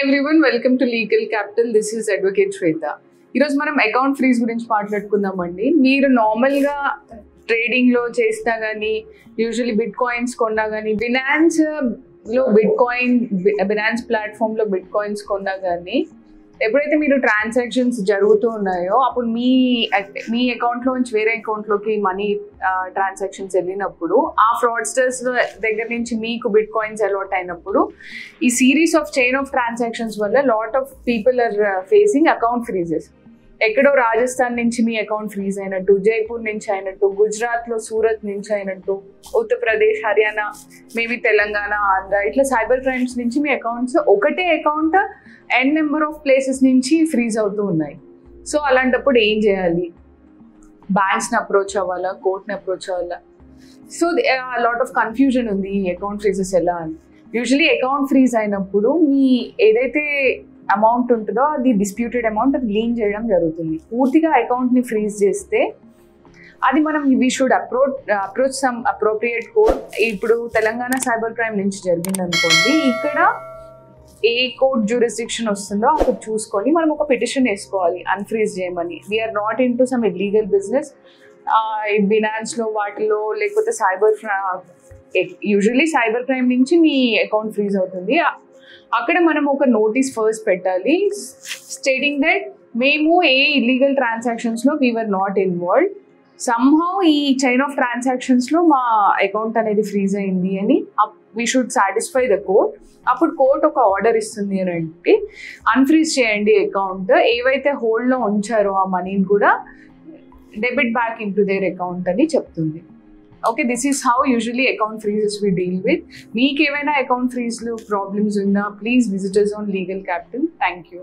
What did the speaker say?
everyone, welcome to Legal Capital. This is Advocate Shweta. ఈరోజు మనం account freeze గురించి మాట్లాడుకుందామండి. మీరు నార్మల్గా ట్రేడింగ్లో చేసినా కానీ, యూజువల్లీ బిట్ కాయిన్స్ కొన్నా కానీ, బినాన్స్ ప్లాట్ఫామ్లో బిట్ కాయిన్స్ కొన్నా కానీ, ఎప్పుడైతే మీరు ట్రాన్సాక్షన్స్ జరుగుతూ ఉన్నాయో అప్పుడు మీ అకౌంట్లో నుంచి వేరే అకౌంట్లోకి మనీ ట్రాన్సాక్షన్స్ వెళ్ళినప్పుడు ఆ ఫ్రాడ్స్టర్స్ దగ్గర నుంచి మీకు బిట్ కాయిన్స్ అలవాట్ అయినప్పుడు ఈ series of chain of transactions వల్ల lot of people are facing account freezes. ఎక్కడో రాజస్థాన్ నుంచి మీ అకౌంట్ ఫ్రీజ్ అయినట్టు, జైపూర్ నుంచి అయినట్టు, గుజరాత్లో సూరత్ నుంచి అయినట్టు, ఉత్తరప్రదేశ్, హర్యానా, మేబీ తెలంగాణ, ఆంధ్ర, ఇట్లా సైబర్ క్రైమ్స్ నుంచి మీ అకౌంట్స్ ఒకటే అకౌంట్ నెంబర్ ఆఫ్ ప్లేసెస్ నుంచి ఫ్రీజ్ అవుతూ ఉన్నాయి. సో అలాంటప్పుడు ఏం చేయాలి? బ్యాంక్స్ని అప్రోచ్ అవ్వాలా, కోర్ట్ని అప్రోచ్ అవ్వాలా? సో లాట్ ఆఫ్ కన్ఫ్యూజన్ ఉంది ఈ అకౌంట్ ఫ్రీజెస్ ఎలా అని. యూజువలీ అకౌంట్ ఫ్రీజ్ అయినప్పుడు మీ ఏదైతే అమౌంట్ ఉంటుందో అది డిస్ప్యూటెడ్ అమౌంట్, అది లీన్ చేయడం జరుగుతుంది. పూర్తిగా అకౌంట్ని ఫ్రీజ్ చేస్తే అది మనం we should approach some appropriate court. ఇప్పుడు తెలంగాణ సైబర్ క్రైమ్ నుంచి జరిగింది అనుకోండి, ఇక్కడ ఏ కోర్ట్ జ్యూరిస్డిక్షన్ వస్తుందో అక్కడ చూసుకొని మనం ఒక పిటిషన్ వేసుకోవాలి అన్ఫ్రీజ్ చేయమని. We're not into some illegal business. బినాన్స్లో వాటిలో లేకపోతే యూజువల్లీ సైబర్ క్రైమ్ నుంచి మీ అకౌంట్ ఫ్రీజ్ అవుతుంది. అక్కడ మనం ఒక నోటీస్ ఫస్ట్ పెట్టాలి స్టేటింగ్ దట్ మేము ఏ ఇల్లీగల్ ట్రాన్సాక్షన్స్లో వీఆర్ నాట్ ఇన్వాల్వ్డ్, సమ్హౌ ఈ చైన్ ఆఫ్ ట్రాన్సాక్షన్స్లో మా అకౌంట్ అనేది ఫ్రీజ్ అయింది అని we should satisfy the court. అప్పుడు కోర్ట్ ఒక ఆర్డర్ ఇస్తుంది అని అంటే అన్ఫ్రీజ్ చేయండి అకౌంట్, ఏవైతే హోల్డ్లో ఉంచారో ఆ మనీని కూడా debit back into their account అని చెప్తుంది. Okay, this is how usually account freezes we deal with. మీకు ఏమైనా అకౌంట్ ఫ్రీజ్లో ప్రాబ్లమ్స్ ఉన్నా please visit us on Legal Capital. Thank you.